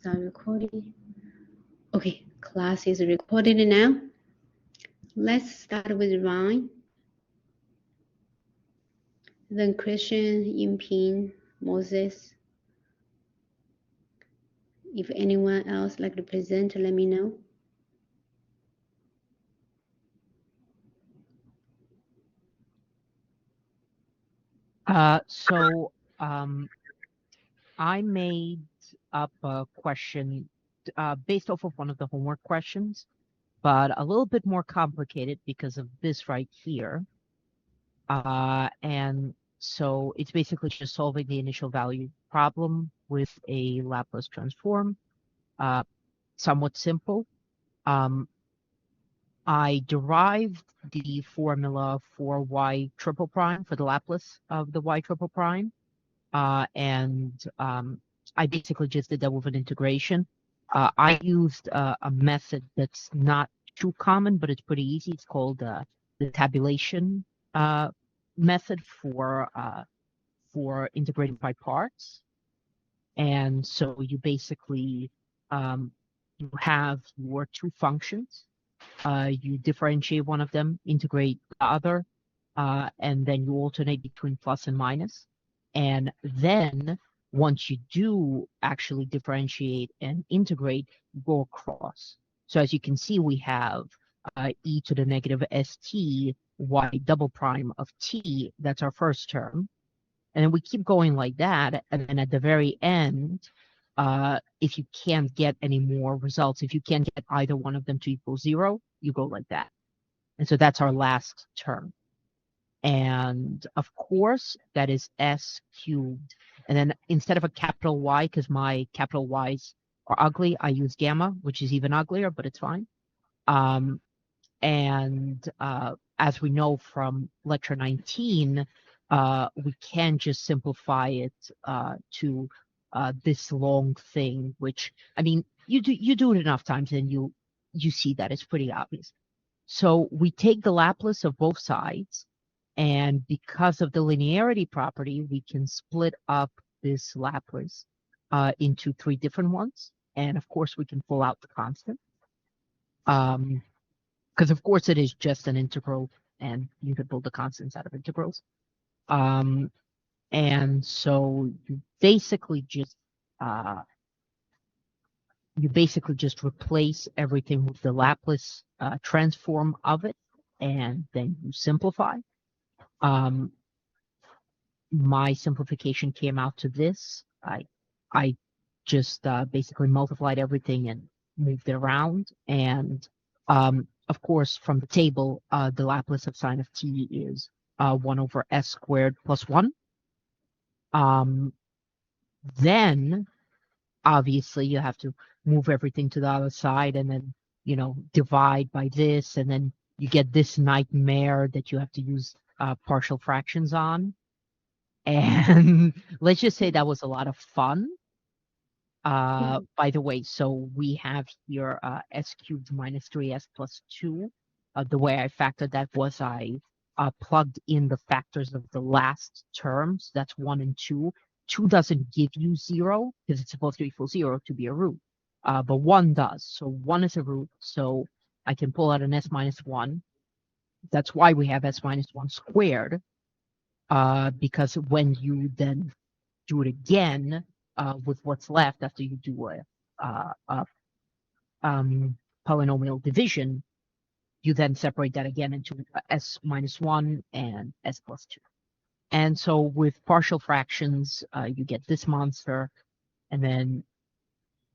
Start recording. Okay, class is recorded now. Let's start with Ryan. Then Christian, Yinping, Moses. If anyone else like to present, let me know. I made up a question based off of one of the homework questions, but a little bit more complicated because of this right here. And so it's basically just solving the initial value problem with a Laplace transform. Somewhat simple. I derived the formula for y triple prime, for the Laplace of the y triple prime. And I basically just did that with an integration. I used a method that's not too common, but it's pretty easy. It's called the tabulation method for integrating by parts. And so you basically you have your two functions. You differentiate one of them, integrate the other, and then you alternate between plus and minus. And then once you do actually differentiate and integrate, you go across. So as you can see, we have e to the negative st y double prime of t. That's our first term. And then we keep going like that. And then at the very end, if you can't get any more results, if you can't get either one of them to equal 0, you go like that. And so that's our last term. And of course, that is s cubed. And then instead of a capital Y, because my capital Y's are ugly, I use gamma, which is even uglier, but it's fine. As we know from lecture 19, we can just simplify it to this long thing, which, I mean, you do it enough times and you see that it's pretty obvious. So we take the Laplace of both sides, and because of the linearity property, we can split up this Laplace into 3 different ones. And of course, we can pull out the constant. Because of course it is just an integral, and you can pull the constants out of integrals. And so you basically just replace everything with the Laplace transform of it, and then you simplify. My simplification came out to this. I just basically multiplied everything and moved it around. And of course, from the table, the Laplace of sine of t is 1 over s squared plus 1. Then, obviously, you have to move everything to the other side and then, divide by this. And then you get this nightmare that you have to use partial fractions on. And let's just say that was a lot of fun. By the way, so we have here s cubed minus 3s plus 2. The way I factored that was I plugged in the factors of the last terms. That's 1 and 2. 2 doesn't give you 0 because it's supposed to equal 0 to be a root. But 1 does. So 1 is a root. So I can pull out an s minus 1. That's why we have s minus 1 squared. Because when you then do it again, with what's left after you do a polynomial division, you then separate that again into s minus 1 and s plus 2. And so with partial fractions, you get this monster, and then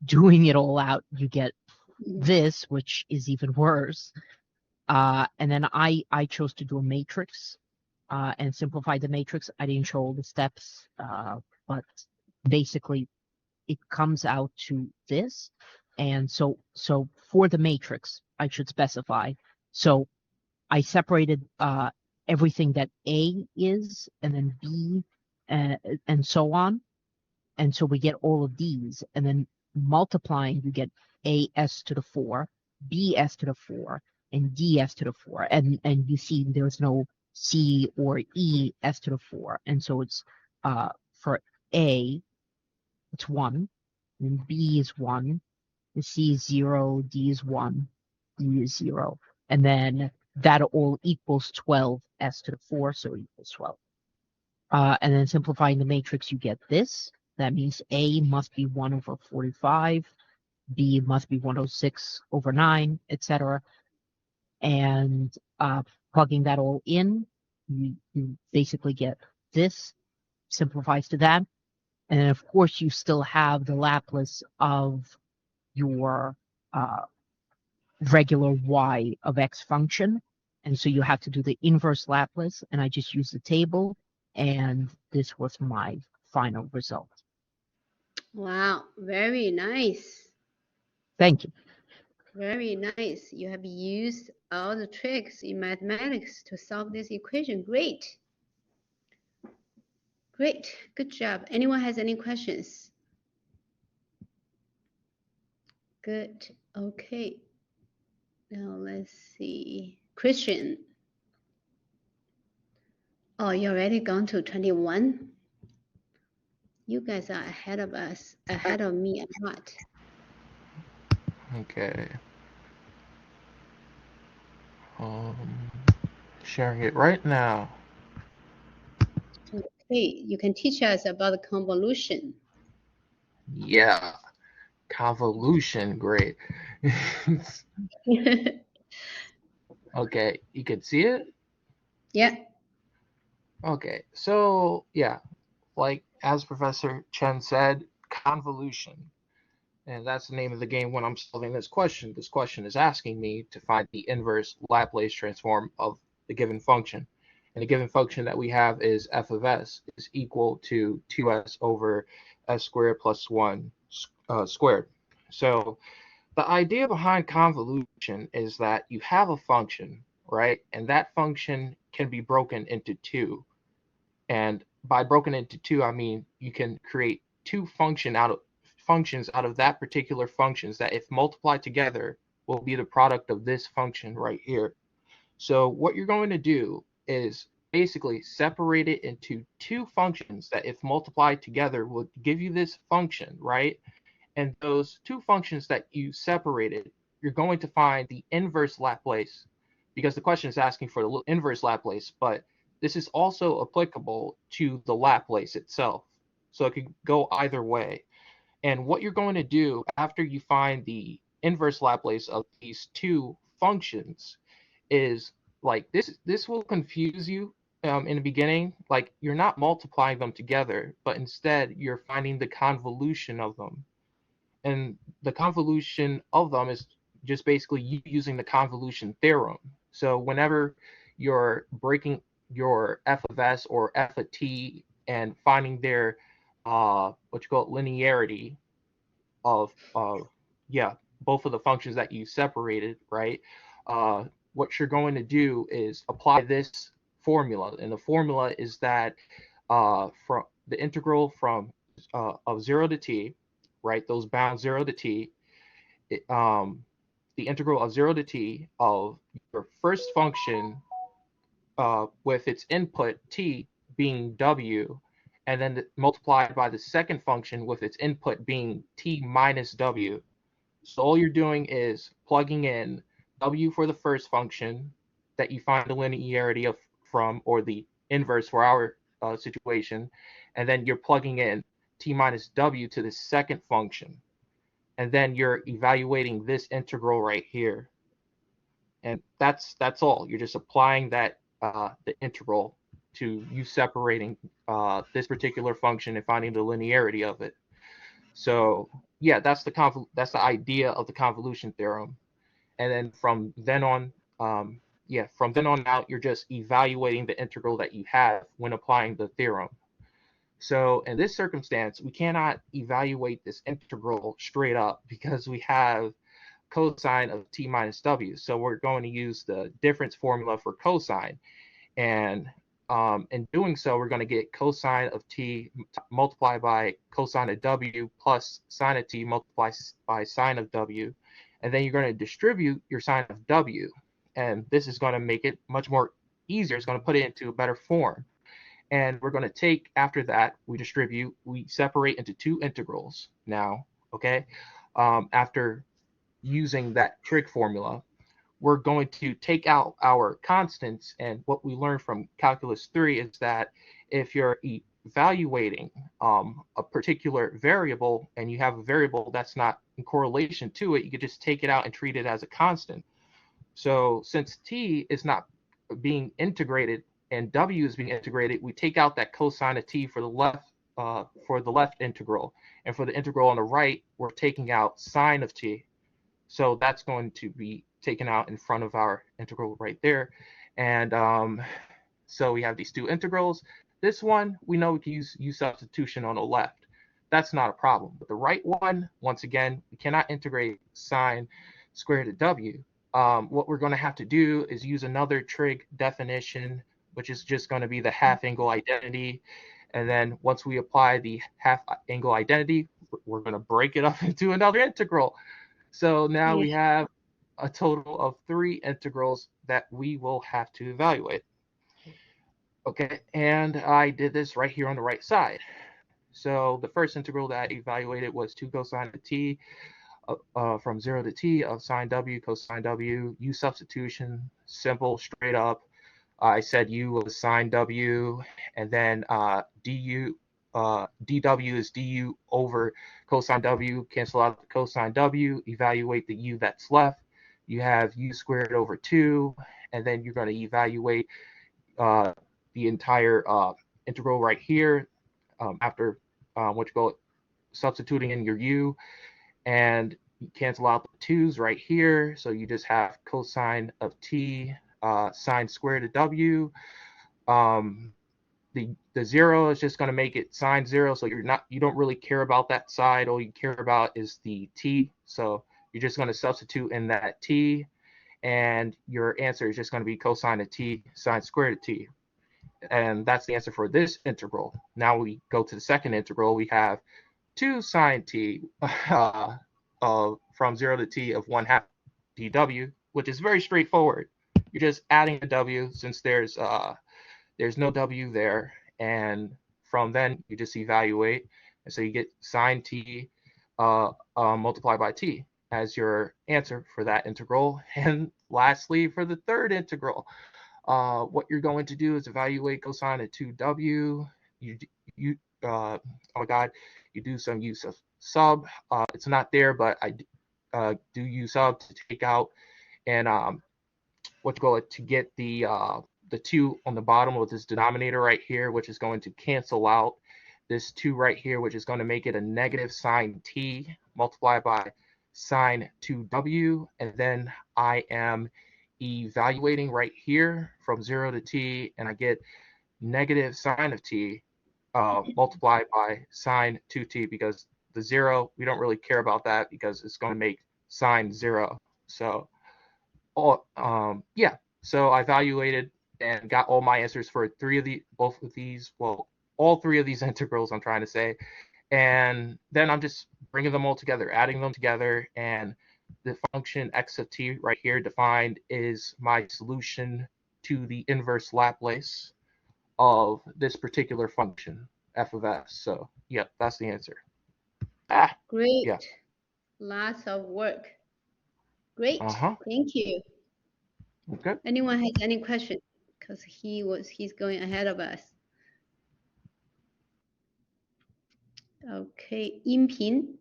doing it all out, you get this, which is even worse. And then I chose to do a matrix and simplify the matrix. I didn't show all the steps, but basically it comes out to this. And so for the matrix, I should specify. So I separated everything that A is, and then B, and so on. And so we get all of these, and then multiplying, you get AS to the 4, BS to the 4, and DS to the 4. And you see there's no C or E S to the 4. And so it's for A, it's 1. and B is 1, the C is 0, D is 1, E is 0. And then that all equals 12 s to the 4, so it equals 12. And then simplifying the matrix, you get this. That means A must be 1 over 45, B must be 106 over 9, etc. And plugging that all in, you basically get this, simplifies to that. And then, of course, you still have the Laplace of your regular y of x function. And so you have to do the inverse Laplace, and I just used the table, and this was my final result. Wow, very nice. Thank you. Very nice. You have used all the tricks in mathematics to solve this equation. Great. Great. Good job. Anyone has any questions? Good. Okay. Now let's see. Christian. Oh, you already gone to 21? You guys are ahead of us, ahead of me a lot. Okay. Sharing it right now. Okay, you can teach us about the convolution. Yeah. Convolution, great. Okay, you could see it? Yeah. Okay, so yeah, like as Professor Chen said, convolution. And that's the name of the game when I'm solving this question. This question is asking me to find the inverse Laplace transform of the given function. And the given function that we have is f of s is equal to 2s over s squared plus 1 squared. So the idea behind convolution is that you have a function, right? And that function can be broken into two. And by broken into two, I mean you can create two functions out of that particular functions that if multiplied together will be the product of this function right here. So what you're going to do is basically separate it into two functions that if multiplied together will give you this function, right? And those two functions that you separated, you're going to find the inverse Laplace, because the question is asking for the inverse Laplace, but this is also applicable to the Laplace itself. So it could go either way. And what you're going to do after you find the inverse Laplace of these two functions is like this will confuse you in the beginning. Like you're not multiplying them together, but instead you're finding the convolution of them. And the convolution of them is just basically you using the convolution theorem. So whenever you're breaking your f of s or f of t and finding their what you call linearity of yeah, both of the functions that you separated, right? What you're going to do is apply this formula, and the formula is that from the integral from of 0 to t, right? Those bounds 0 to t, it, the integral of 0 to t of your first function with its input t being w, and then multiplied by the second function with its input being t minus w. So all you're doing is plugging in w for the first function that you find the linearity of from, or the inverse for our situation, and then you're plugging in t minus w to the second function, and then you're evaluating this integral right here, and that's all. You're just applying that the integral to you separating this particular function and finding the linearity of it. So yeah, that's the idea of the convolution theorem. And then from then on, from then on out, you're just evaluating the integral that you have when applying the theorem. So in this circumstance, we cannot evaluate this integral straight up because we have cosine of t minus w. So we're going to use the difference formula for cosine. And in doing so, we're going to get cosine of t multiplied by cosine of w plus sine of t multiplied by sine of w. And then you're going to distribute your sine of w. And this is going to make it much more easier. It's going to put it into a better form. And we're going to take, after that, we separate into two integrals now. okay? After using that trig formula, we're going to take out our constants. And what we learned from calculus 3 is that if you're evaluating a particular variable and you have a variable that's not in correlation to it, you could just take it out and treat it as a constant. So since t is not being integrated and w is being integrated, we take out that cosine of t for the left integral, and for the integral on the right, we're taking out sine of t. So that's going to be taken out in front of our integral right there. And so we have these two integrals. This one, we know we can use substitution on the left. That's not a problem. But the right one, once again, we cannot integrate sine squared of w. What we're going to have to do is use another trig definition, which is just going to be the half angle identity. And then once we apply the half angle identity, we're going to break it up into another integral. So now we have a total of 3 integrals that we will have to evaluate. Okay, and I did this right here on the right side. So the first integral that I evaluated was 2 cosine of t from 0 to t of sine w cosine w. U substitution, simple, straight up. I said u was sine w, and then dw is du over cosine w, cancel out the cosine w, evaluate the u that's left. You have u squared over 2, and then you're going to evaluate the entire integral right here after what you go substituting in your u, and you cancel out the 2's right here, so you just have cosine of t sine squared of w. The 0 is just going to make it sine 0, so you don't really care about that side. All you care about is the t, so you're just going to substitute in that t, and your answer is just going to be cosine of t sine squared of t. And that's the answer for this integral. Now we go to the second integral. We have 2 sine t from 0 to t of 1/2 dw, which is very straightforward. You're just adding a w since there's no w there, and from then you just evaluate, and so you get sine t multiplied by t as your answer for that integral. And lastly, for the third integral, what you're going to do is evaluate cosine of 2w. Oh my god, you do some use of sub. It's not there, but I do use sub to take out and to get the 2 on the bottom of this denominator right here, which is going to cancel out this 2 right here, which is going to make it a negative sine t multiplied by sine 2w. And then I am evaluating right here from 0 to t, and I get negative sine of t multiplied by sine 2t, because the 0, we don't really care about that because it's going to make sine 0. So, so I evaluated and got all my answers for all 3 of these integrals, I'm trying to say. And then I'm just bringing them all together, adding them together, and the function x of t right here defined is my solution to the inverse Laplace of this particular function, f of s. So, yep, that's the answer. Great. Yeah. Lots of work. Great. Thank you. Okay. Anyone has any question? Because he's going ahead of us. Okay, 音频.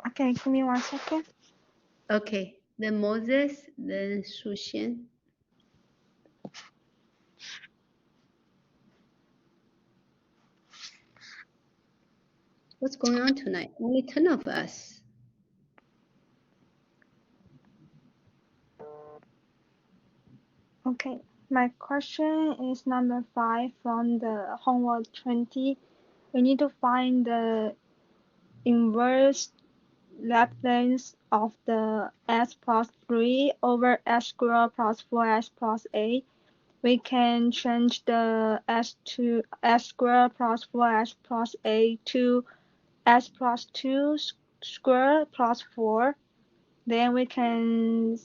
Okay, give me 1 second. Okay, then Moses, then Shuxian. What's going on tonight? Only 10 of us. Okay, my question is number 5 from the homework 20. We need to find the inverse Laplace of the s plus 3 over s squared plus 4s plus a. We can change the s to s squared plus 4s plus a to s plus 2 squared plus 4. Then we can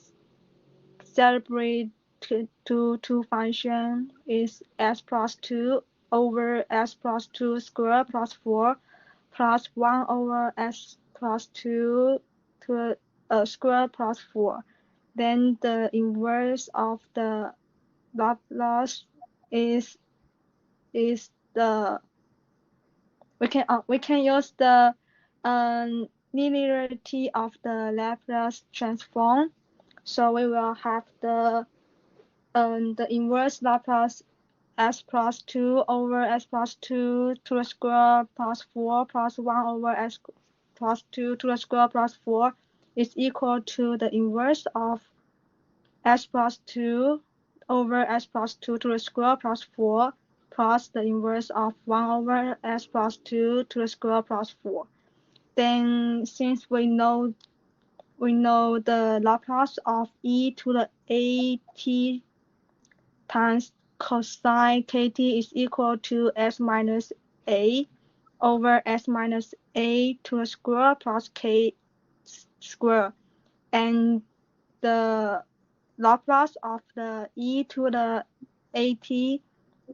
separate two function is s plus 2 over s plus 2 squared plus 4 plus 1 over s plus 2 to a square plus 4. Then the inverse of the Laplace is the we can use the linearity of the Laplace transform. So we will have the inverse Laplace s plus 2 over s plus 2 to the square plus 4 plus 1 over s plus 2 to the square plus 4 is equal to the inverse of s plus 2 over s plus 2 to the square plus 4 plus the inverse of 1 over s plus 2 to the square plus 4. Then since we know the Laplace of e to the at times cosine kt is equal to s minus a over s minus a to the square plus k square, and the Laplace of the e to the at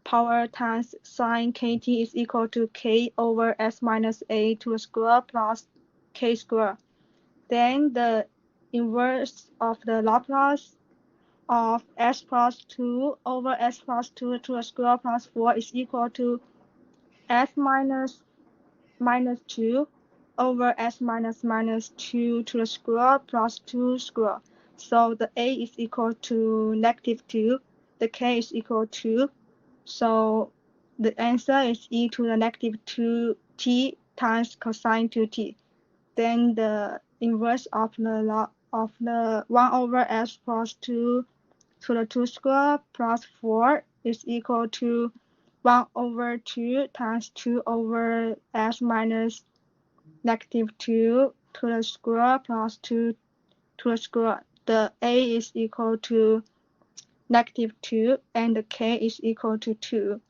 power times sine kt is equal to k over s minus a to the square plus k square. Then the inverse of the Laplace of s plus 2 over s plus 2 to the square plus 4 is equal to s minus 2 over s minus 2 to the square plus 2 square. So the a is equal to -2, the k is equal to, so the answer is e to the -2t times cosine 2t. Then the inverse of the 1 over s plus 2 to the 2 square plus 4 is equal to 1 over 2 times 2 over s minus -2 to the square plus 2 to the square. The a is equal to -2 and the k is equal to 2.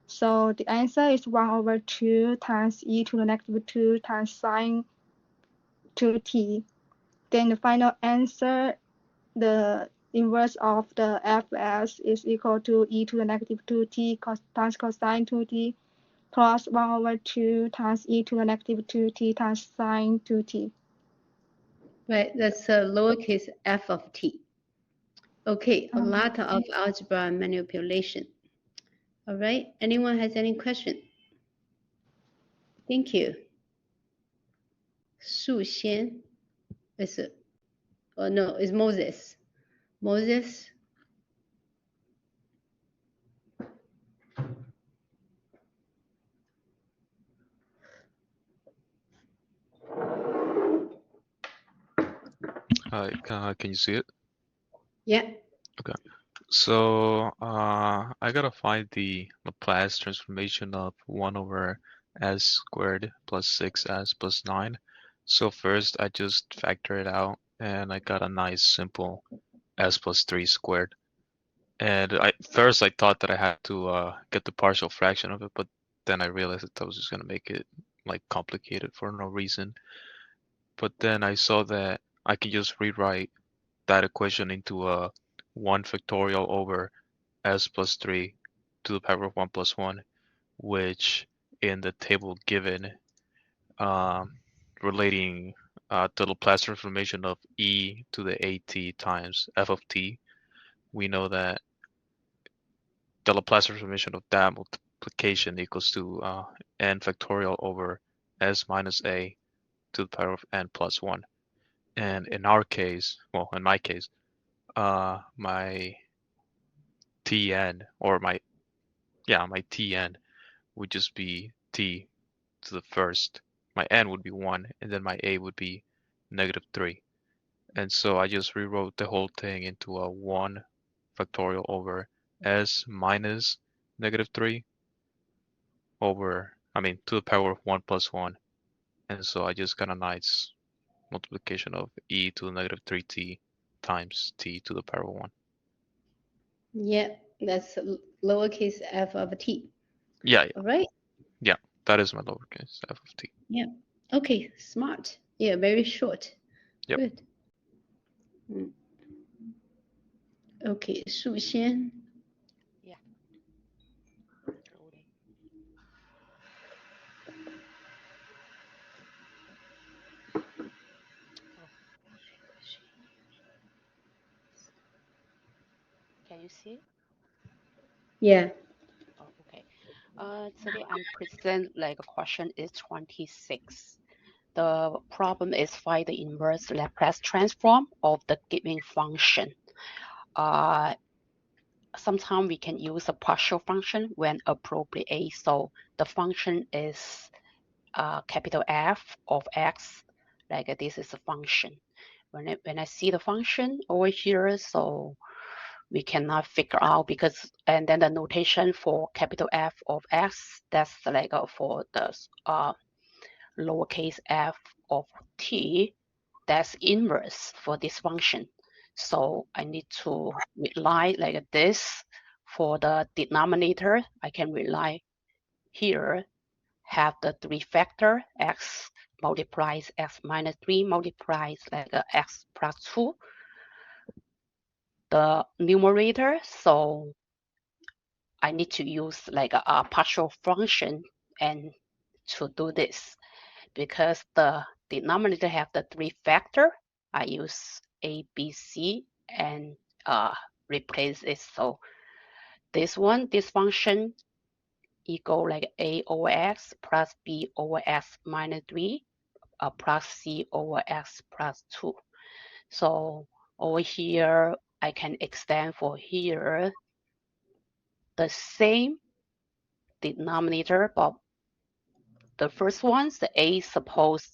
So the answer is 1 over 2 times e to the -2 times sine 2t. Then the final answer, the inverse of the fs is equal to e to the -2t times cosine 2t plus 1 over 2 times e to the -2t times sine 2t. Right, that's a lowercase f of t. Okay, a lot of algebra manipulation. All right, anyone has any question? Thank you. Su Xian is it? Oh no, it's Moses. Moses. Hi, can you see it? Yeah. Okay. So I gotta find the Laplace transformation of 1 over s squared plus 6s plus 9. So first I just factor it out and I got a nice simple s plus 3 squared. And first I thought that I had to get the partial fraction of it, but then I realized that I was just gonna make it like complicated for no reason. But then I saw that I can just rewrite that equation into a 1 factorial over s plus 3 to the power of 1 plus 1, which in the table given, relating the Laplace transformation of e to the at times f of t, we know that the Laplace transformation of that multiplication equals to n factorial over s minus a to the power of n plus 1. And in our case, well, in my case, my Tn or my Tn would just be t to the first. My n would be 1, and then my a would be -3. And so I just rewrote the whole thing into a 1 factorial over s minus -3 over, to the power of 1 plus 1. And so I just got a nice multiplication of e to the -3t times t to the power of 1. Yeah, that's lowercase f of t. Yeah. All right. Yeah, that is my lowercase f of t. Yeah. Okay, smart. Yeah, very short. Yep. Good. Okay, Su Xian. Yeah. Can you see? Yeah. Oh, okay. Today I'm present like a question is 26. The problem is find the inverse Laplace transform of the given function. Sometimes we can use a partial function when appropriate. So the function is capital F of x, like this is a function. When I see the function over here, so we cannot figure out because, and then the notation for capital F of x, that's like for the lowercase f of t, that's inverse for this function. So I need to rely like this. For the denominator, I can rely here, have the 3 factor, x multiplies x minus 3 multiplies like x plus 2. The numerator, so I need to use like a partial function and to do this. Because the denominator have the 3 factor, I use a, b, c and replace it. So this function equal like a over x plus b over x minus 3 plus c over x plus 2. So over here, I can extend for here the same denominator, but the first one's the a suppose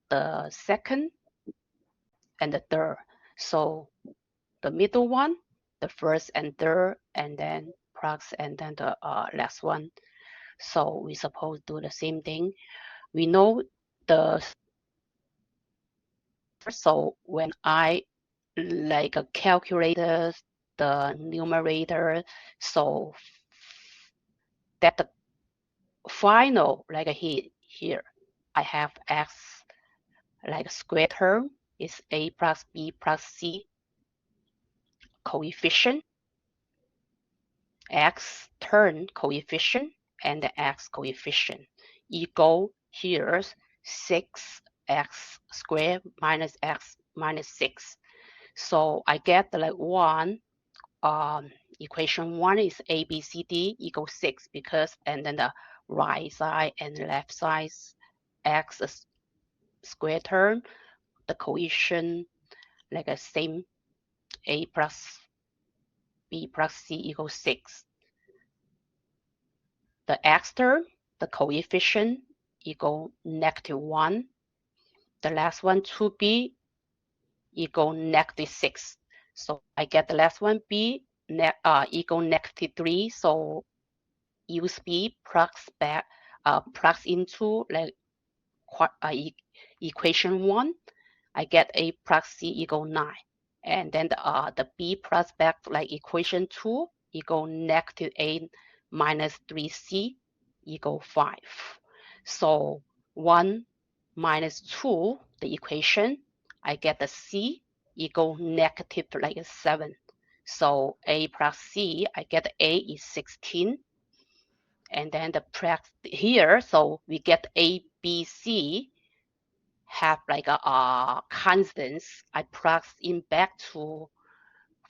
the second and the third. So the middle one, the first and third, and then plus, and then the last one. So we suppose do the same thing. We know the, so when I like calculate the numerator, so that the final like here I have x like square term is a plus b plus c coefficient, x term coefficient, and the x coefficient equal here 6x squared minus x minus 6. So I get like equation 1 is a, b, c, d equals 6 because, and then the right side and left side x square term, the coefficient like a same, a plus b plus c equals 6. The x term, the coefficient equal -1. The last one, 2b equal -6. So I get the last one, b equal -3. So use b plus into like equation 1. I get a plus c equal 9. And then the b plus back like equation 2 equal -8 minus 3c equal 5. So 1 minus 2, the equation, I get the c equal negative like 7. So a plus c, I get a is 16. And then the plus here, so we get a, b, c have like a constants. I plug in back to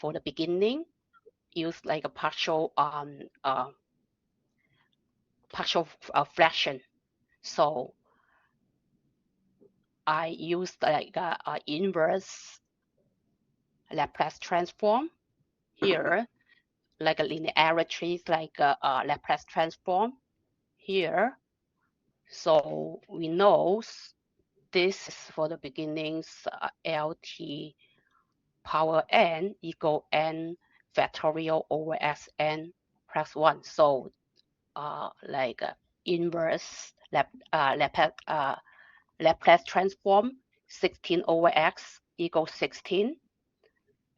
for the beginning, use like a partial fraction. So I use like a inverse Laplace transform here, like a linearity, like a Laplace transform here. So we know this is for the beginnings LT power n equal n factorial over Sn plus 1. So like inverse Laplace transform 16 over x equals 16,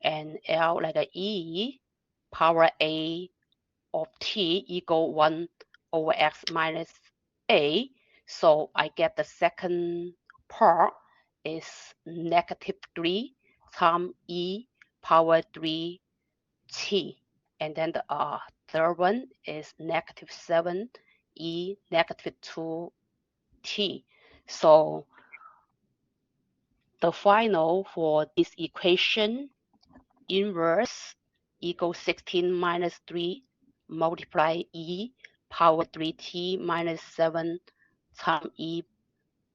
and L like a e power a of t equal 1 over x minus a. So I get the second part is -3 times e power 3 t. And then the third one is -7 e -2 t. So the final for this equation inverse equals 16 minus 3 multiply e power 3t minus 7 times e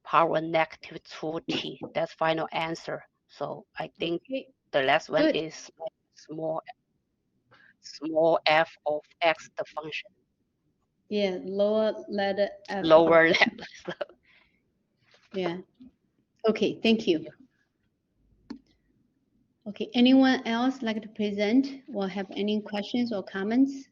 power negative 2t. That's final answer. So I think Okay, the last one good. is like small f of x, the function. Yeah, lower letter F. Lower level. Yeah. Okay, thank you. Okay, anyone else like to present or have any questions or comments?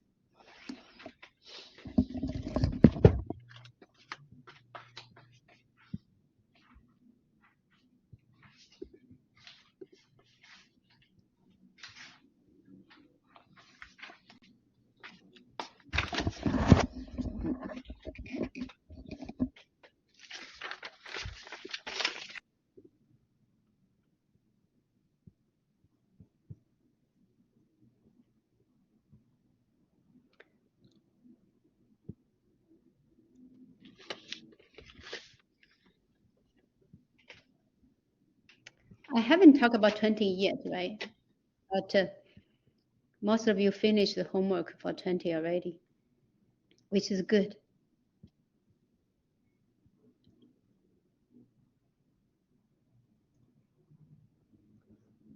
I haven't talked about 20 yet, right? But most of you finished the homework for 20 already, which is good.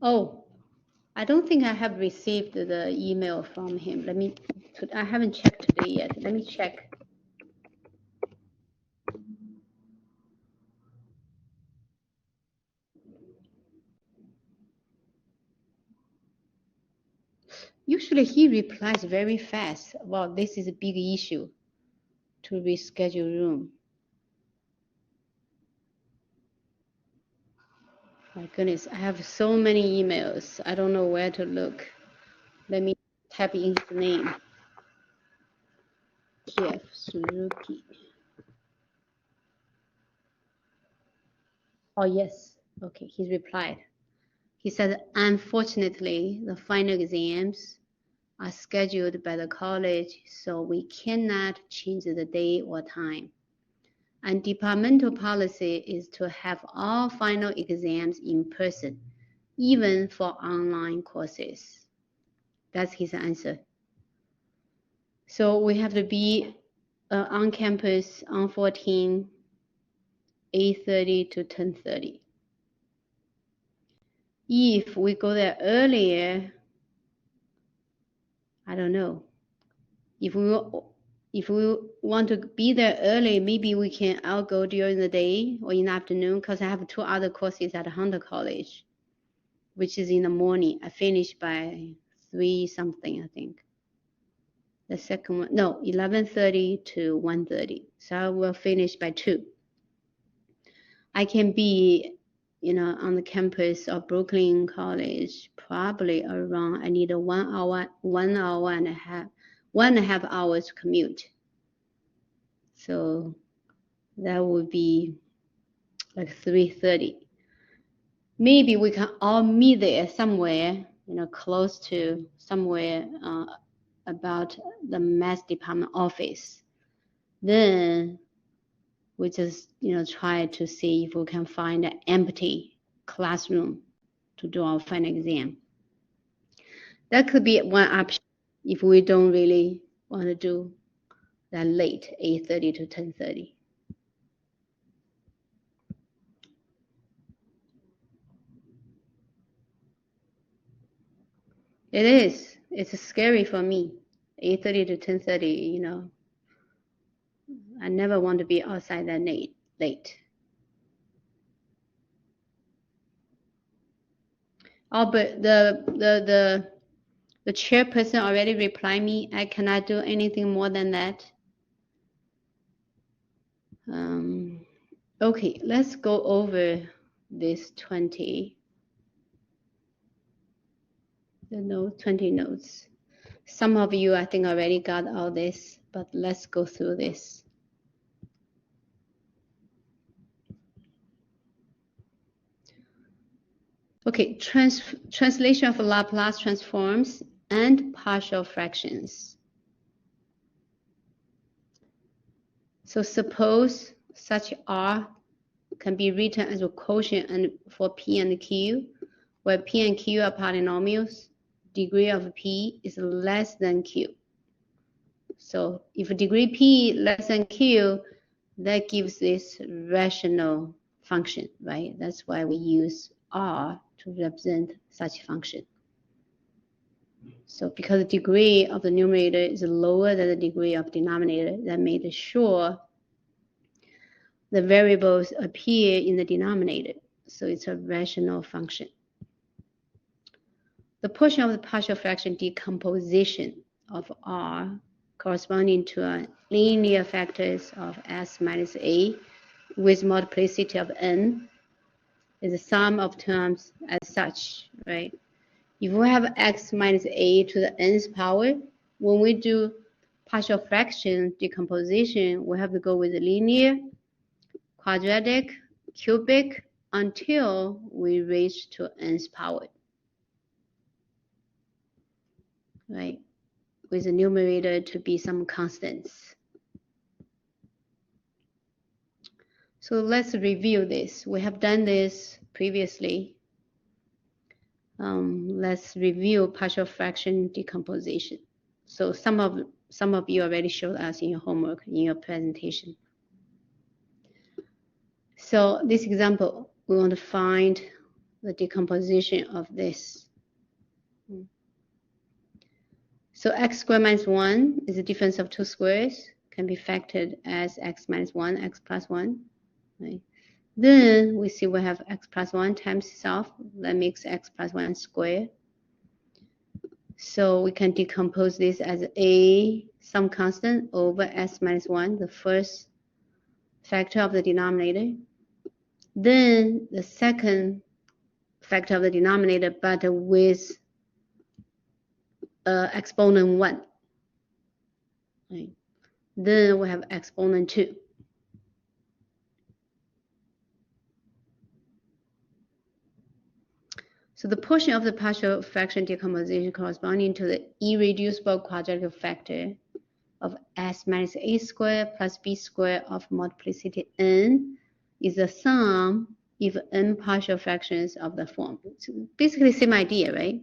Oh, I don't think I have received the email from him. I haven't checked today yet. Let me check. Usually he replies very fast. Well, this is a big issue to reschedule room. My goodness, I have so many emails. I don't know where to look. Let me type in his name. Jeff Suzuki. Oh, yes. Okay, he's replied. He said, unfortunately, the final exams are scheduled by the college, so we cannot change the day or time. And departmental policy is to have all final exams in person, even for online courses. That's his answer. So we have to be on campus on 14, 8:30 to 10:30. If we go there earlier, I don't know. If we want to be there early, maybe we can all go during the day or in the afternoon, because I have 2 other courses at Hunter College, which is in the morning. I finish by 3 something, I think. The second one, no, 11:30 to 1:30. So I will finish by 2. I can be, on the campus of Brooklyn College probably around, I need a 1 hour and a half, 1.5 hours commute. So that would be like 3:30. Maybe we can all meet there somewhere, close to somewhere about the math department office. Then we just, try to see if we can find an empty classroom to do our final exam. That could be one option if we don't really want to do that late, 8:30 to 10:30. It is. It's scary for me. 8:30 to 10:30, I never want to be outside that late. Oh, but the chairperson already replied me. I cannot do anything more than that. Okay, let's go over this 20. The note 20 notes. Some of you, I think, already got all this, but let's go through this. Okay, translation of Laplace transforms and partial fractions. So suppose such R can be written as a quotient and for P and Q, where P and Q are polynomials. degree of P is less than Q. So if degree P less than Q, that gives this rational function, right? That's why we use R to represent such function. So because the degree of the numerator is lower than the degree of denominator, that made sure the variables appear in the denominator. So it's a rational function. The portion of the partial fraction decomposition of R corresponding to a linear factors of s minus a with multiplicity of n is the sum of terms as such, right? If we have x minus a to the nth power, when we do partial fraction decomposition, we have to go with linear, quadratic, cubic, until we reach to nth power, right? With the numerator to be some constants. So let's review this. We have done this previously. Let's review partial fraction decomposition. So some of you already showed us in your homework, in your presentation. So this example, we want to find the decomposition of this. So x squared minus 1 is the difference of two squares, can be factored as x minus 1, x plus 1. Right? Then we see we have x plus 1 times itself. That makes x plus 1 squared. So we can decompose this as a some constant over s minus 1, the first factor of the denominator. Then the second factor of the denominator, but with exponent 1. Right? Then we have exponent 2. So the portion of the partial fraction decomposition corresponding to the irreducible quadratic factor of s minus a squared plus b squared of multiplicity n is the sum if n partial fractions of the form. So basically same idea, right?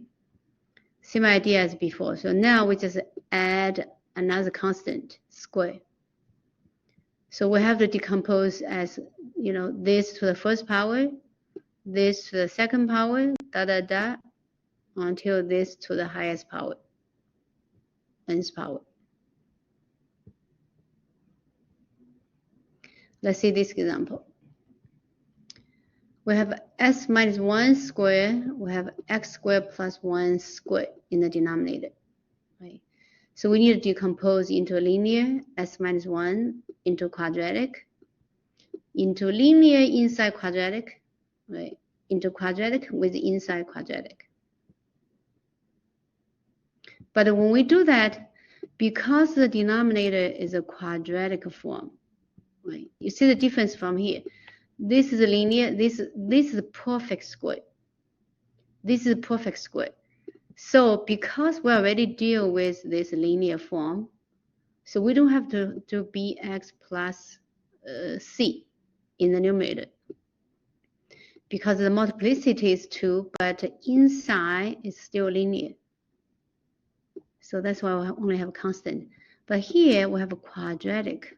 Same idea as before. So now we just add another constant, square. So we have to decompose as, you know, this to the first power, this to the second power, until this to the highest power, nth power. Let's see this example. We have s minus 1 squared, we have x squared plus 1 squared in the denominator, right? So we need to decompose into linear, s minus 1 into quadratic, into linear inside quadratic, right? Into quadratic with inside quadratic. But when we do that, because the denominator is a quadratic form, right? You see the difference from here. This is a linear, this is a perfect square. This is a perfect square. So because we already deal with this linear form, so we don't have to do bx plus c in the numerator. Because the multiplicity is 2, but inside is still linear. So that's why we only have a constant. But here we have a quadratic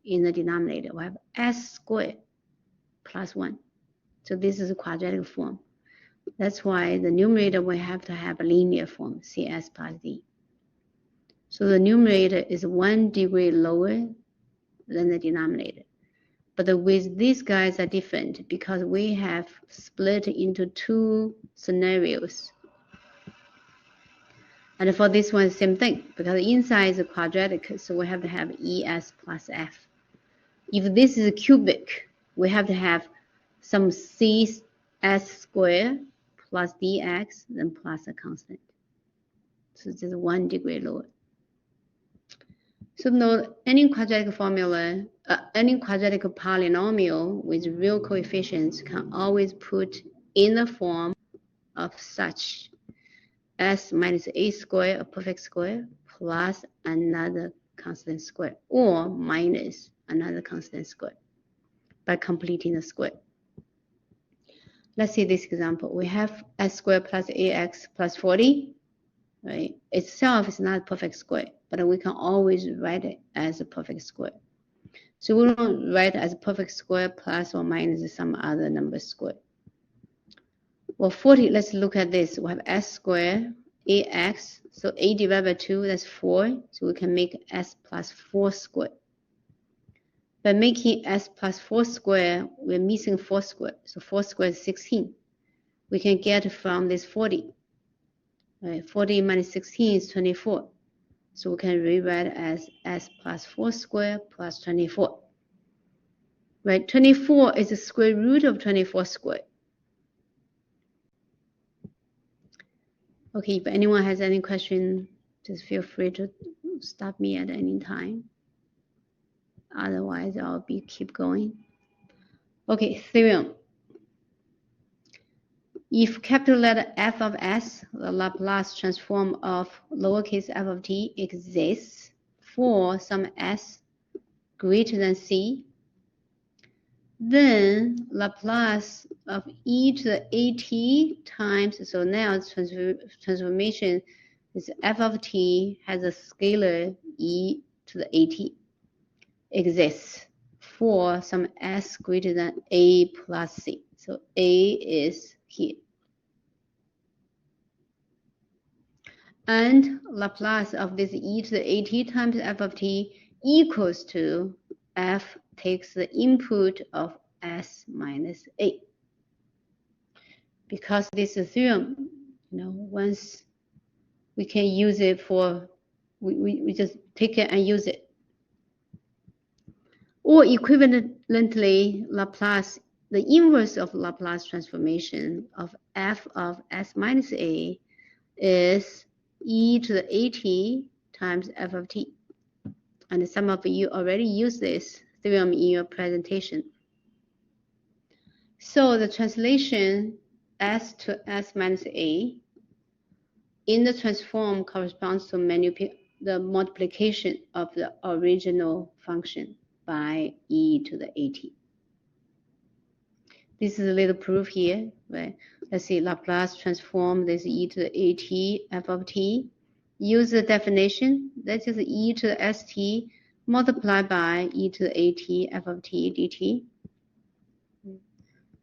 in the denominator. We have s squared plus 1. So this is a quadratic form. That's why the numerator will have to have a linear form, cs plus d. So the numerator is 1 degree lower than the denominator. But with these guys are different because we have split into two scenarios. And for this one, same thing, because the inside is a quadratic, so we have to have es plus f. If this is a cubic, we have to have some cs squared plus dx, then plus a constant. So it's just 1 degree lower. So note any quadratic formula, any quadratic polynomial with real coefficients can always put in the form of such s minus a squared, a perfect square, plus another constant square, or minus another constant square by completing the square. Let's see this example. We have s squared plus ax plus 40 right? Itself is not a perfect square, but we can always write it as a perfect square. So we don't write as a perfect square plus or minus some other number square. Well, 40, let's look at this. We have s squared, ax, so a divided by 2, that's 4. So we can make s plus 4 squared. By making s plus 4 squared, we're missing 4 squared. So 4 squared is 16. We can get from this 40. Right? 40 minus 16 is 24. So we can rewrite as s plus 4 squared plus 24. Right? 24 is the square root of 24 squared. Okay, if anyone has any question, just feel free to stop me at any time. Otherwise, I'll keep going. Okay, theorem. If capital letter f of s, the Laplace transform of lowercase f of t, exists for some s greater than c, then Laplace of e to the at times, so now transformation is f of t has a scalar e to the at exists for some s greater than a plus c. So a is here. And Laplace of this e to the at times f of t equals to f takes the input of s minus a. Because this is a theorem, once we can use it for, we just take it and use it. Or equivalently, Laplace, the inverse of Laplace transformation of f of s minus a is e to the at times f of t. And some of you already used this theorem in your presentation. So the translation s to s minus a in the transform corresponds to the multiplication of the original function by e to the at. This is a little proof here, right? Let's see, Laplace transform this e to the at f of t. Use the definition, that's just e to the st multiplied by e to the at f of t dt.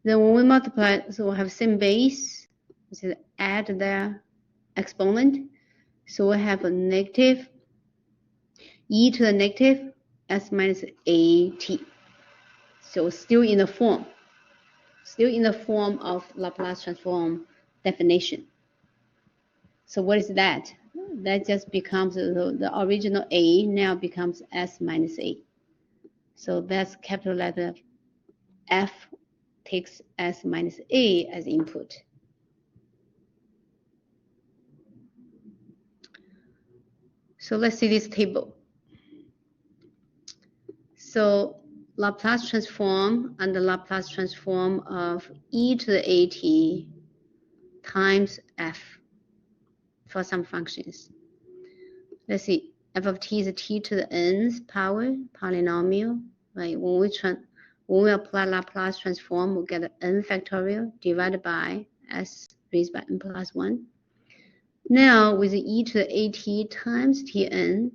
Then when we multiply, so we'll have same base, which is add their exponent. So we have a negative e to the negative s minus at. So still in the form of Laplace transform definition. So what is that? That just becomes the original a now becomes s minus a. So that's capital letter f takes s minus a as input. So let's see this table. So Laplace transform and the Laplace transform of e to the at times f for some functions. Let's see, f of t is a t to the nth power polynomial, right? When we apply Laplace transform, we'll get n factorial divided by s raised by n plus 1. Now with e to the at times tn,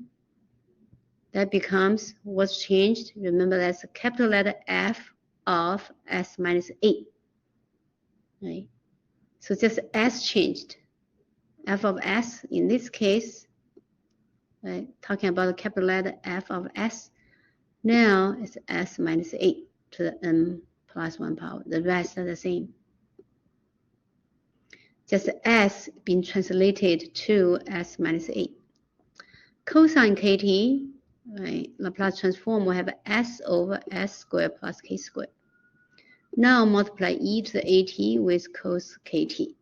that becomes what's changed. Remember, that's a capital letter f of s minus a, right? So just s changed. F of s in this case, right? Talking about the capital letter f of s. Now it's s minus a to the n plus 1 power. The rest are the same. Just s being translated to s minus a. Cosine kt, right? Laplace transform will have s over s squared plus k squared. Now multiply e to the at with cos kt.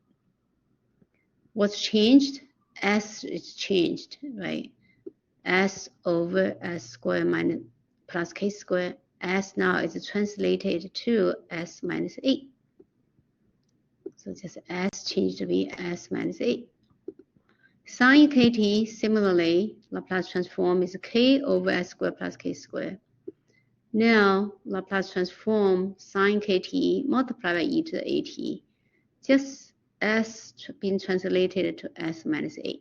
What's changed? S is changed, right? S over s squared minus plus k squared. S now is translated to s minus a. So just s changed to be s minus a. Sine kt, similarly, Laplace transform is k over s squared plus k squared. Now, Laplace transform sine kt multiplied by e to the at. Just s being translated to s minus a.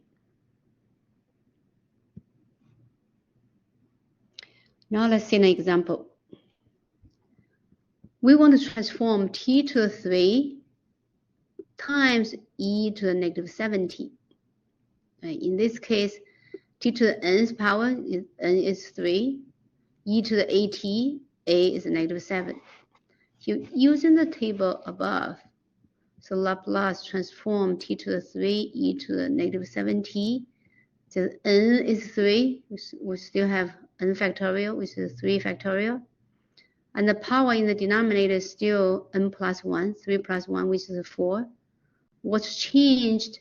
Now let's see an example. We want to transform t to the 3 times e to the negative 7t. In this case, t to the nth power is n is 3, e to the at, a is negative 7. Using the table above, so Laplace transform t to the 3 e to the negative 7t. So n is 3, we still have n factorial, which is 3 factorial. And the power in the denominator is still n plus 1, 3 plus 1, which is 4. What's changed?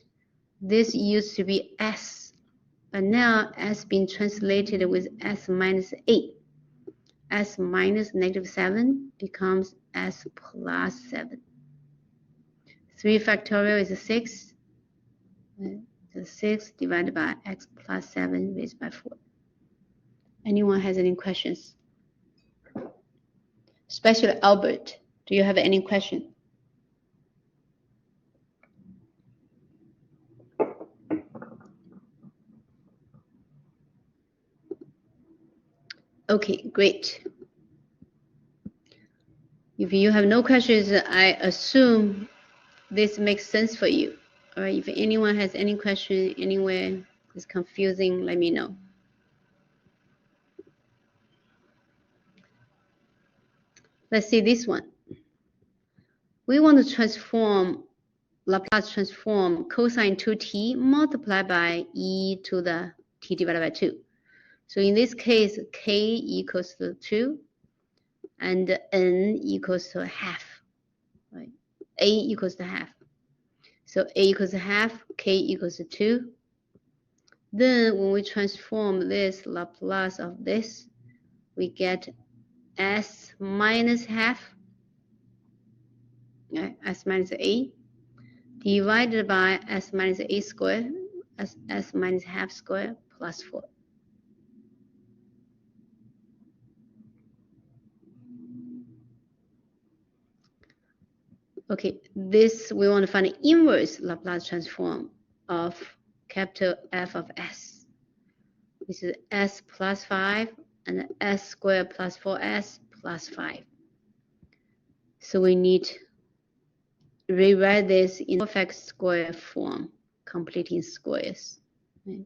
This used to be s, but now s being translated with s minus 8. S minus negative 7 becomes s plus 7. 3 factorial is 6. So 6 divided by x plus 7 raised by 4. Anyone has any questions? Especially Albert, do you have any question? Okay, great. If you have no questions, I assume this makes sense for you. All right, if anyone has any question anywhere is confusing, let me know. Let's see this one. We want to transform, Laplace transform cosine 2t multiplied by e to the t divided by 2. So in this case, k equals to 2 and n equals to half, right? A equals to half. So a equals to half, k equals to 2. Then when we transform this Laplace of this, we get s minus half, right? S minus a divided by s minus a squared, s minus half squared plus 4. Okay, this we want to find the inverse Laplace transform of capital F of s, which is s plus 5 and s squared plus 4s plus 5. So we need to rewrite this in perfect square form, completing squares. Right?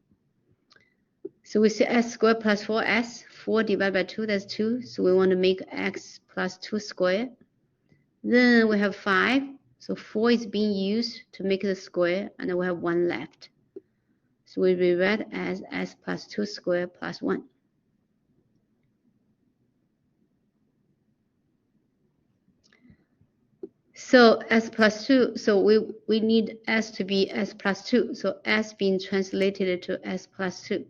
So we see s squared plus 4s, 4 divided by 2, that's 2. So we want to make x plus 2 squared. Then we have 5. So 4 is being used to make the square, and then we have 1 left. So we rewrite as s plus 2 squared plus 1. So s plus 2, so we need s to be s plus 2. So s being translated to s plus 2.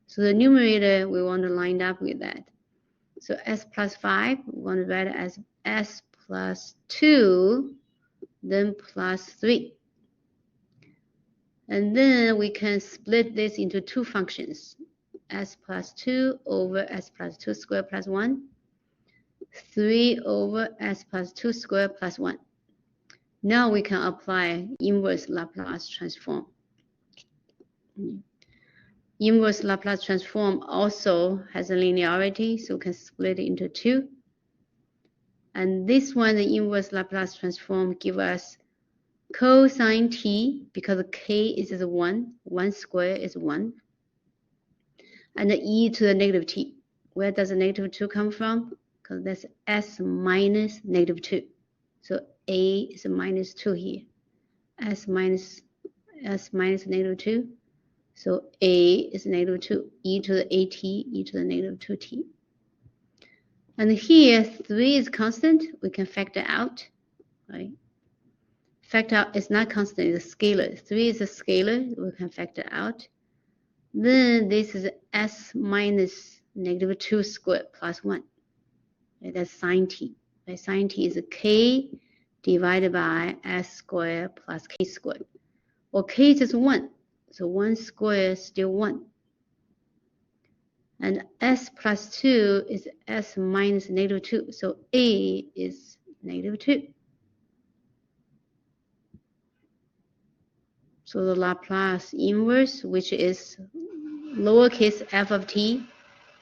So the numerator, we want to line up with that. So s plus 5, we want to write it as s plus 2, then plus 3. And then we can split this into 2 functions, s plus 2 over s plus 2 squared plus 1, 3 over s plus 2 squared plus 1. Now we can apply inverse Laplace transform. Inverse Laplace transform also has a linearity, so we can split it into 2. And this one, the inverse Laplace transform, give us cosine t, because k is 1, 1 square is 1, and the e to the negative t. Where does the negative 2 come from? Because that's s minus negative 2. So a is minus 2 here. S minus negative 2. So a is negative 2. E to the at, e to the negative 2t. And here 3 is constant. We can factor out, right? Factor out is not constant, it's a scalar. 3 is a scalar, we can factor out. Then this is s minus negative 2 squared plus 1. Right, that's sine t. Right, sine t is a k divided by s squared plus k squared. Well, k is just 1, so 1 squared is still 1. And s plus 2 is s minus negative 2, so a is negative 2. So the Laplace inverse, which is lowercase f of t,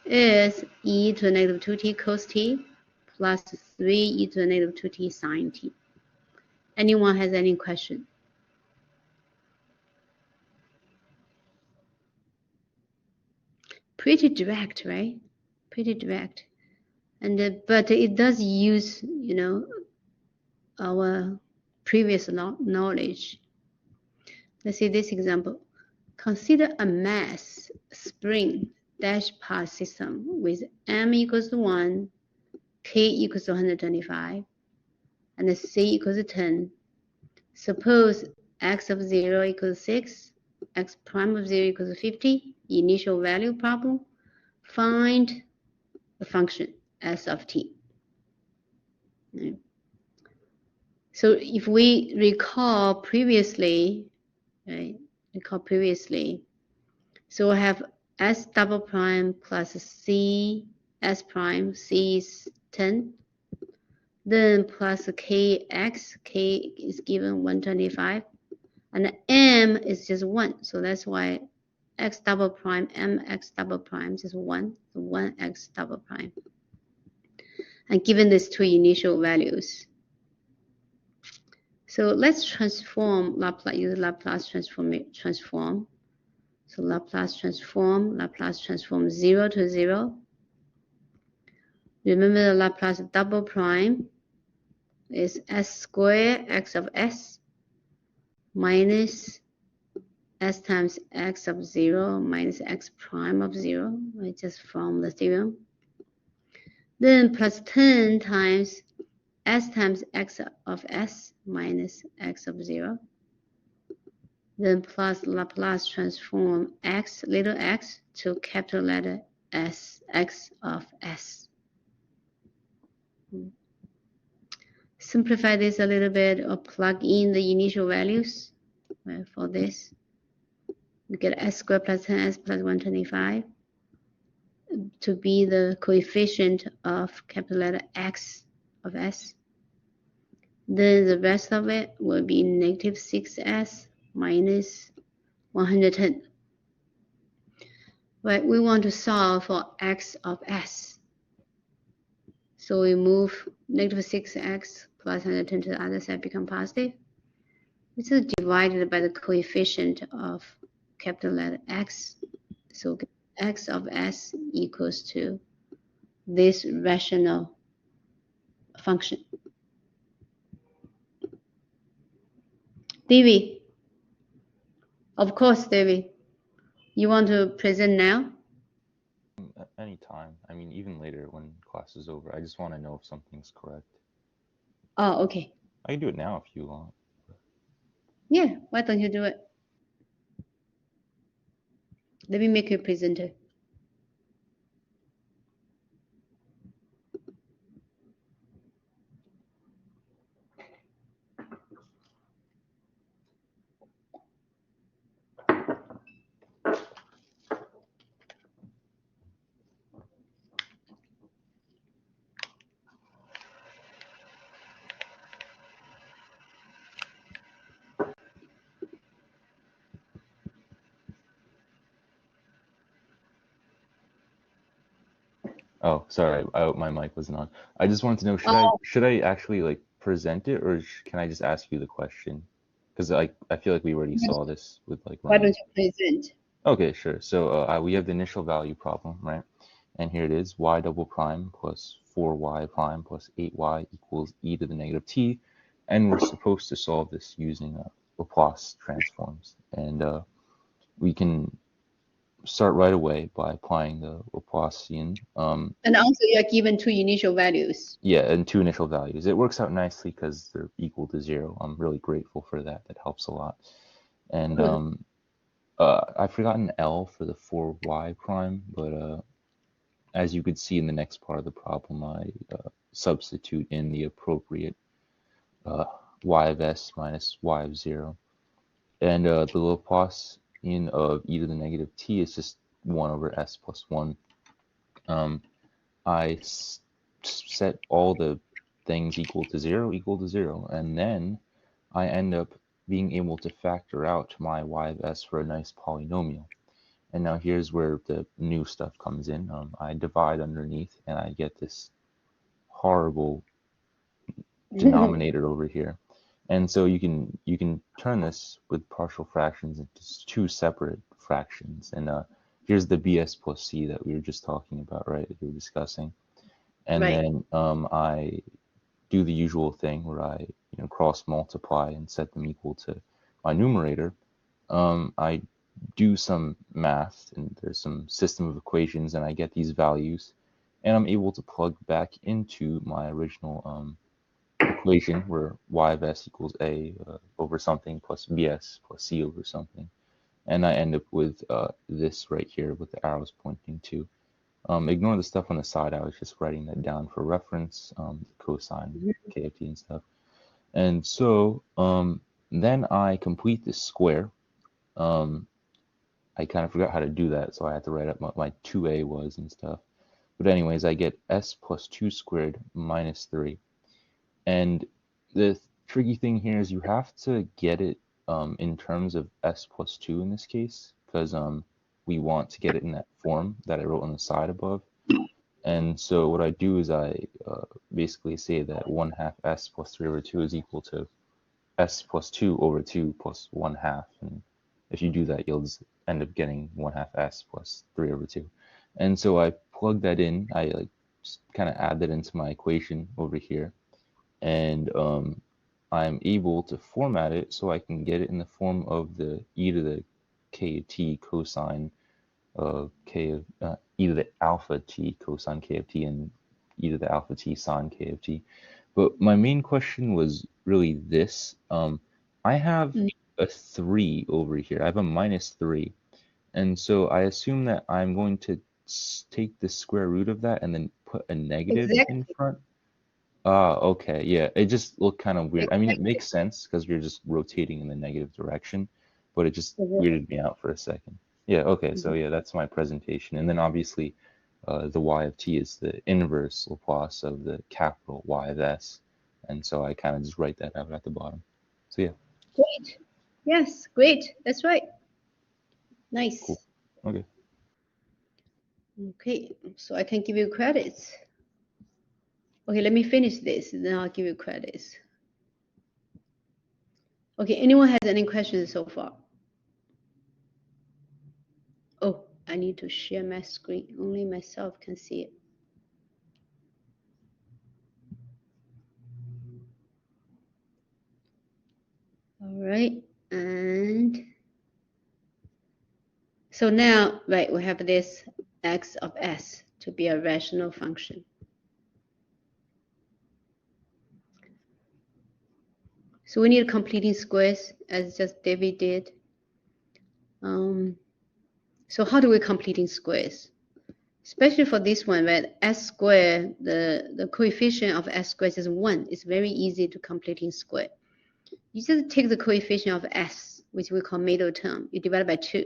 is e to the negative 2t cos t plus 3e to the negative 2t sine t. Anyone has any question? Pretty direct, right? Pretty direct. And but it does use, you know, our previous knowledge. Let's see this example. Consider a mass spring dash part system with m equals to 1, k equals to 125, and c equals to 10. Suppose x of 0 equals 6, x prime of 0 equals 50, initial value problem. Find the function s of t. Right. So if we recall previously, right, so we have s double prime plus c s prime, c is 10, then plus kx, k is given 125, and m is just 1, so that's why x double prime, mx double prime is 1, so 1x double prime. And given these two initial values, so let's transform Laplace, use Laplace transform. So Laplace transform 0 to 0. Remember the Laplace double prime is s squared x of s minus s times x of 0 minus x prime of 0, right, just from the theorem. Then plus 10 times s times x of s minus x of 0. Then plus Laplace transform x, little x, to capital letter S, x of s. Simplify this a little bit or plug in the initial values, right, for this. We get s squared plus 10s plus 125 to be the coefficient of capital letter x of s. Then the rest of it will be negative 6s minus 110. Right, we want to solve for x of s. So we move negative 6x plus 110 to the other side, become positive. This is divided by the coefficient of capital letter x. So x of s equals to this rational function. David, of course, David, you want to present now? Anytime. I mean, even later when class is over. I just want to know if something's correct. Oh, okay. I can do it now if you want. Yeah, why don't you do it? Let me make you a presenter. Oh, sorry, my mic wasn't on. I just wanted to know, should I actually like present it, or can I just ask you the question? Because I feel like we already saw this with like. Why don't you present? Okay, sure. So we have the initial value problem, right? And here it is: y double prime plus 4y prime plus 8y equals e to the negative t, and we're supposed to solve this using Laplace transforms, and we can start right away by applying the Laplacian. And also you are given two initial values. Yeah, and two initial values. It works out nicely because they're equal to 0. I'm really grateful for that. That helps a lot. And I've forgotten L for the 4y prime, but as you could see in the next part of the problem, I substitute in the appropriate y of s minus y of 0. And the Laplacian of e to the negative t is just 1 over s plus 1. I set all the things equal to 0, and then I end up being able to factor out my y of s for a nice polynomial. And now here's where the new stuff comes in. I divide underneath and I get this horrible denominator over here. And so you can turn this with partial fractions into two separate fractions. And here's the BS plus C that we were just talking about, right? That we were discussing. And Right. then I do the usual thing where I cross multiply and set them equal to my numerator. I do some math and there's some system of equations and I get these values and I'm able to plug back into my original equation where y of s equals a over something plus bs plus c over something, and I end up with this right here with the arrows pointing to. Ignore the stuff on the side. I was just writing that down for reference, cosine, k of t and stuff. And so then I complete this square. I kind of forgot how to do that, so I had to write up what my 2a was and stuff. But anyways, I get s plus 2 squared minus 3. And the tricky thing here is you have to get it in terms of s plus 2 in this case, because we want to get it in that form that I wrote on the side above. And so what I do is I basically say that 1/2 s plus 3 over 2 is equal to s plus 2 over 2 plus 1/2. And if you do that, you'll just end up getting 1/2 s plus 3 over 2. And so I plug that in. I like just kind of add that into my equation over here. And I'm able to format it so I can get it in the form of the e to the k of t cosine of k of e to the alpha t cosine k of t and e to the alpha t sine k of t. But my main question was really this. I have a 3 over here. I have a minus 3. And so I assume that I'm going to take the square root of that and then put a negative in front. Okay, yeah, it just looked kind of weird. I mean, it makes sense because you're just rotating in the negative direction, but it just weirded me out for a second. Yeah, okay, so yeah, that's my presentation. And then obviously the y of t is the inverse Laplace of the capital Y of s. And so I kind of just write that out at the bottom. So yeah. Great. Yes, great. That's right. Nice. Cool. Okay. Okay, so I can give you credits. Okay, let me finish this, then I'll give you credits. Okay, anyone has any questions so far? Oh, I need to share my screen. Only myself can see it. All right, and so now, right, we have this x of s to be a rational function. So we need completing squares, as just David did. So how do we completing squares? Especially for this one, right? S squared, the coefficient of s squared is 1. It's very easy to completing square. You just take the coefficient of s, which we call middle term. You divide by 2,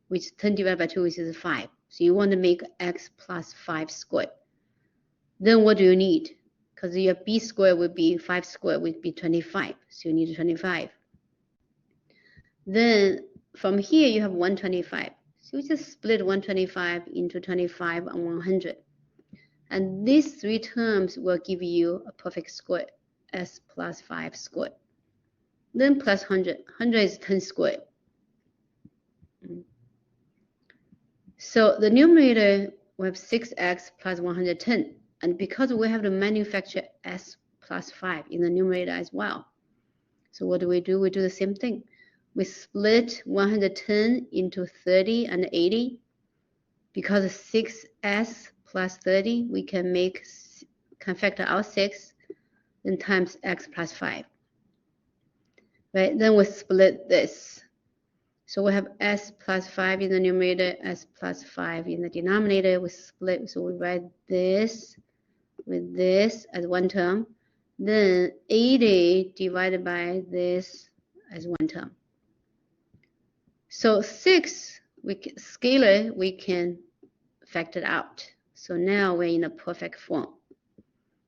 which 10 divided by 2, which is 5. So you want to make x plus 5 squared. Then what do you need? Because your b squared would be 5 squared would be 25. So you need 25. Then from here you have 125. So you just split 125 into 25 and 100. And these 3 terms will give you a perfect square, s plus 5 squared. Then plus 100. 100 is 10 squared. So the numerator, we have 6x plus 110. And because we have to manufacture s plus 5 in the numerator as well. So what do? We do the same thing. We split 110 into 30 and 80. Because 6s plus 30, we can factor out 6, then times x plus 5. Right, then we split this. So we have s plus 5 in the numerator, s plus 5 in the denominator. We split, so we write this with this as one term. Then 80 divided by this as one term. So 6, scalar, we can factor out. So now we're in a perfect form.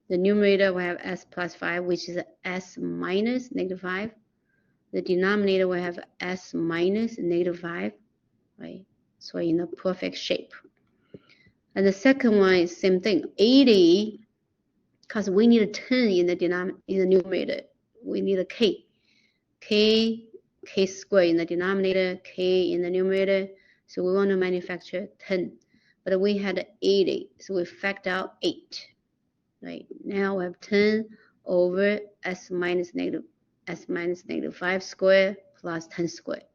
The numerator will have s plus 5, which is s minus negative 5. The denominator will have s minus negative 5, right? So in a perfect shape. And the second one is same thing, 80, because we need a 10 in the numerator. We need a k squared in the denominator, k in the numerator. So we want to manufacture 10, but we had 80, so we factor out 8. Right now we have 10 over s minus negative 5 squared plus 10 squared.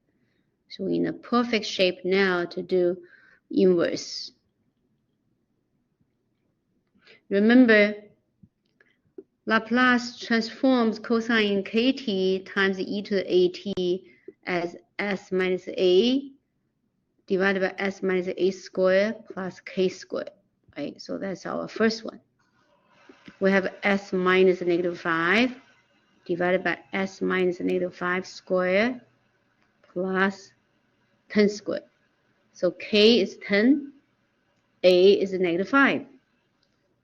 So in a perfect shape now to do inverse. Remember, Laplace transforms cosine kt times e to the at as s minus a divided by s minus a squared plus k squared. Right, so that's our first one. We have s minus negative 5 divided by s minus negative 5 squared plus 10 squared. So k is 10, a is negative 5.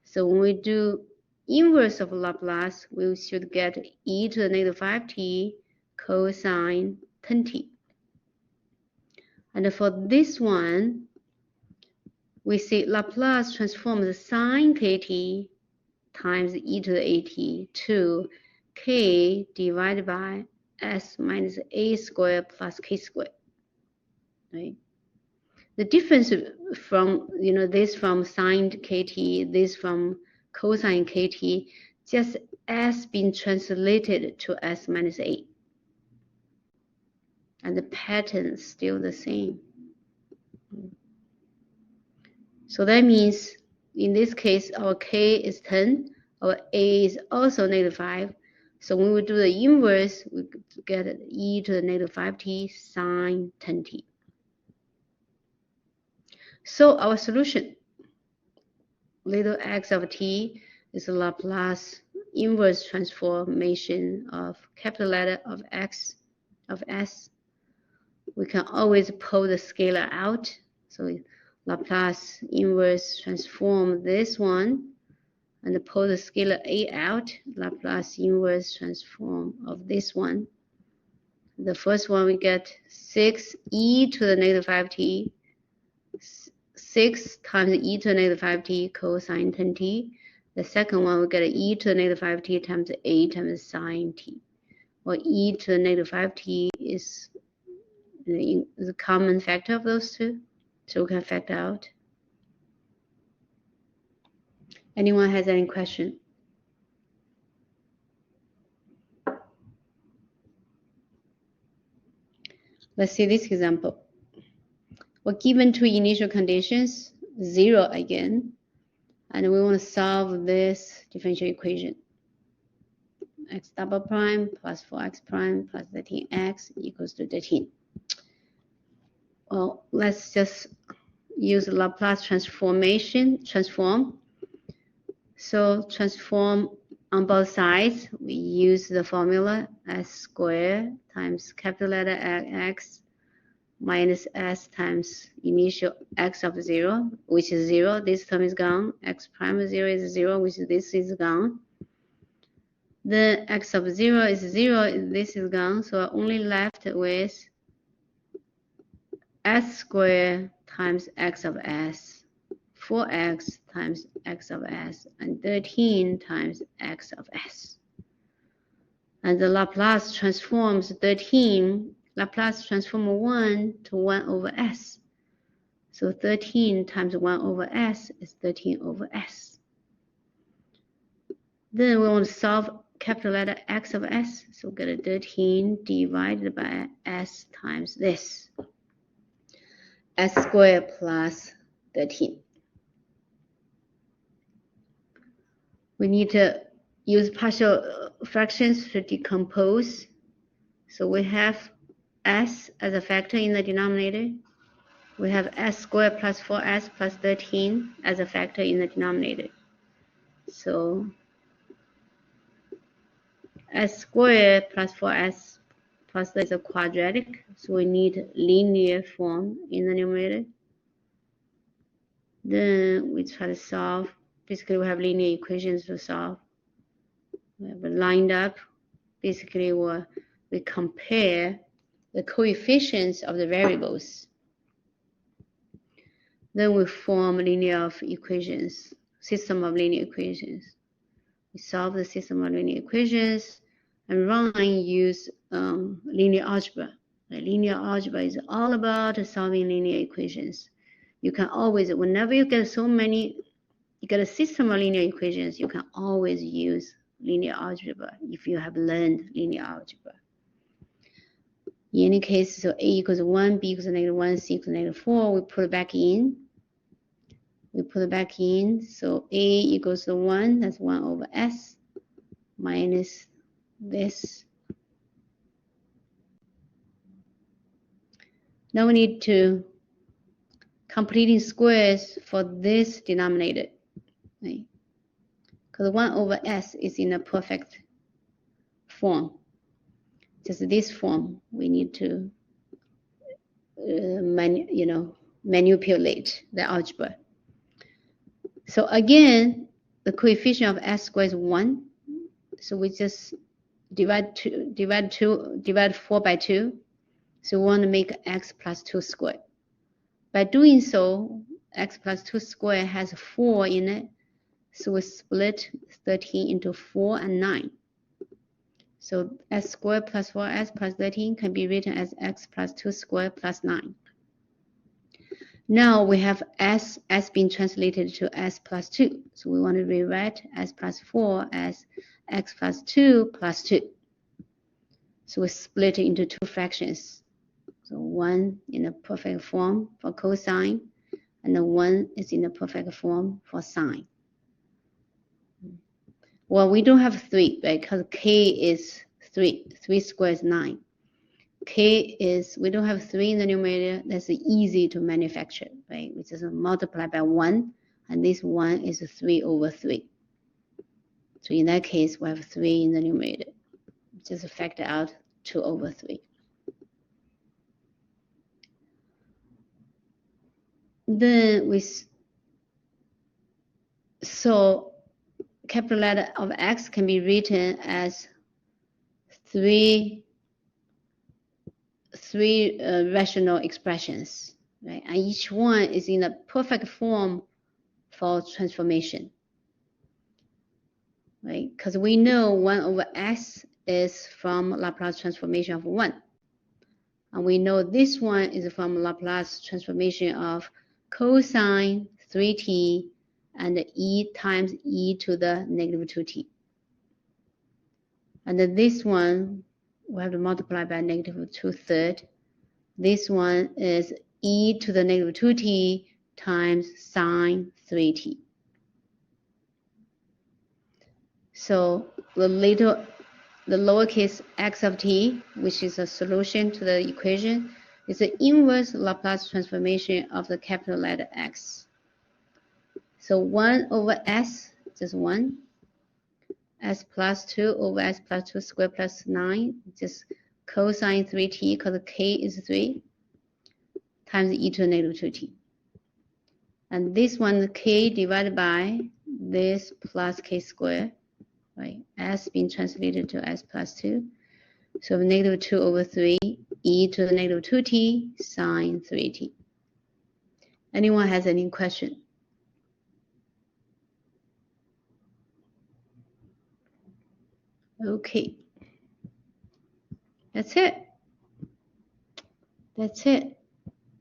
So when we do inverse of Laplace, we should get e to the negative 5t cosine 10t. And for this one, we see Laplace transforms sine kt times e to the at to k divided by s minus a squared plus k squared. Right? The difference from, this from sine kt, this from cosine kt, just s being translated to s minus a. And the pattern is still the same. So that means, in this case, our k is 10, our a is also negative 5. So when we do the inverse, we get e to the negative 5t sine 10t. So our solution, little x of t, is a Laplace inverse transformation of capital letter of x of s. We can always pull the scalar out. So Laplace inverse transform this one and pull the scalar a out. Laplace inverse transform of this one. The first one we get 6e to the negative 5t, 6 times e to the negative 5t cosine 10t. The second one we get e to the negative 5t times a times sine t. Well, e to the negative 5t is the common factor of those two, so we can factor out. Anyone has any question? Let's see this example. We're given two initial conditions, 0 again, and we want to solve this differential equation. X double prime plus 4x prime plus 13x equals to 13. Well, let's just use Laplace transform. So transform on both sides. We use the formula s squared times capital letter x minus s times initial x of 0, which is 0. This term is gone. X prime of 0 is 0, which this is gone. Then x of 0 is 0, this is gone. So I'm only left with s squared times x of s, 4x times x of s, and 13 times x of s. And the Laplace transforms 13, Laplace transform 1 to 1 over s. So 13 times 1 over s is 13 over s. Then we want to solve capital letter x of s. So we get a 13 divided by s times this. S squared plus 13. We need to use partial fractions to decompose. So we have s as a factor in the denominator. We have s squared plus 4s plus 13 as a factor in the denominator. So s squared plus 4s plus is a quadratic, so we need linear form in the numerator. Then we try to solve. Basically, we have linear equations to solve. We have it lined up. Basically, we compare the coefficients of the variables. Then we form linear equations, system of linear equations. We solve the system of linear equations, and Ryan use linear algebra. Linear algebra is all about solving linear equations. You can always, whenever you get you get a system of linear equations, you can always use linear algebra if you have learned linear algebra. In any case, so A equals 1, B equals -1, C equals -4, we put it back in. So A equals to 1, that's 1 over S, minus this. Now we need to completing squares for this denominator, right? Because 1 over S is in a perfect form. Just this form, we need to manipulate the algebra. So again, the coefficient of S squared is 1. So we just divide 4 by 2. So we want to make x plus 2 squared. By doing so, x plus 2 squared has 4 in it. So we split 13 into 4 and 9. So s squared plus 4s plus 13 can be written as x plus 2 squared plus 9. Now we have s being translated to s plus 2. So we want to rewrite s plus 4 as x plus 2 plus 2. So we split it into 2 fractions. So 1 in a perfect form for cosine, and the 1 is in a perfect form for sine. Well, we don't have 3, right? Because k is 3. 3 squared is 9. We don't have 3 in the numerator. That's easy to manufacture, right? We just multiply by 1, and this 1 is 3 over 3. So in that case, we have 3 in the numerator. Just factor out 2 over 3. Then so capital letter of x can be written as 3 rational expressions, right? And each one is in a perfect form for transformation, right? Because we know 1 over x is from Laplace transformation of 1. And we know this one is from Laplace transformation of cosine 3t and e times e to the negative 2t. And then this one, we have to multiply by negative 2/3. This one is e to the negative 2t times sine 3t. So the lowercase x of t, which is a solution to the equation, is the inverse Laplace transformation of the capital letter x. So 1 over s, just 1. S plus 2 over s plus 2 squared plus 9, just cosine 3t, because k is 3, times e to the negative 2t. And this one, k divided by this plus k squared, right? S being translated to s plus 2. So negative 2 over 3, e to the negative 2t, sine 3t. Anyone has any question? Okay. That's it.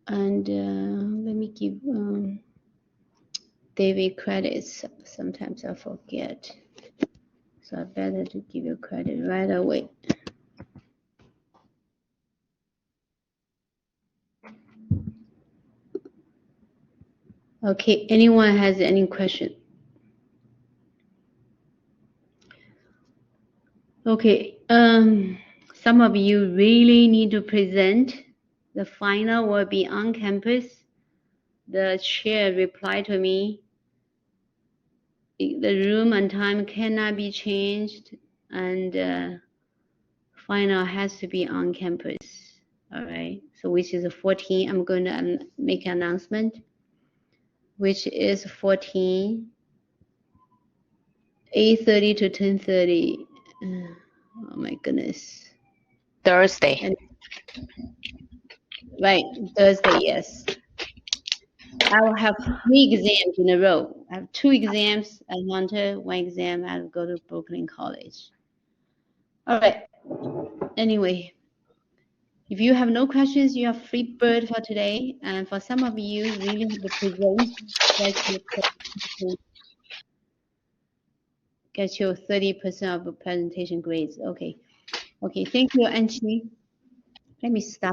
And let me give David credits. Sometimes I forget. So I better to give you credit right away. Okay, anyone has any question? Okay, some of you really need to present. The final will be on campus. The chair replied to me, the room and time cannot be changed, and final has to be on campus. All right, so which is 14, I'm going to make an announcement, which is 14, 8:30 to 10:30. Oh my goodness. Thursday. And, right, Thursday, yes. I will have 3 exams in a row. I have 2 exams at Hunter, 1 exam I will go to Brooklyn College. All right. Anyway, if you have no questions, you are free bird for today. And for some of you, really have to present, get your 30% of the presentation grades. Okay. Okay. Thank you, Anchi. Let me stop.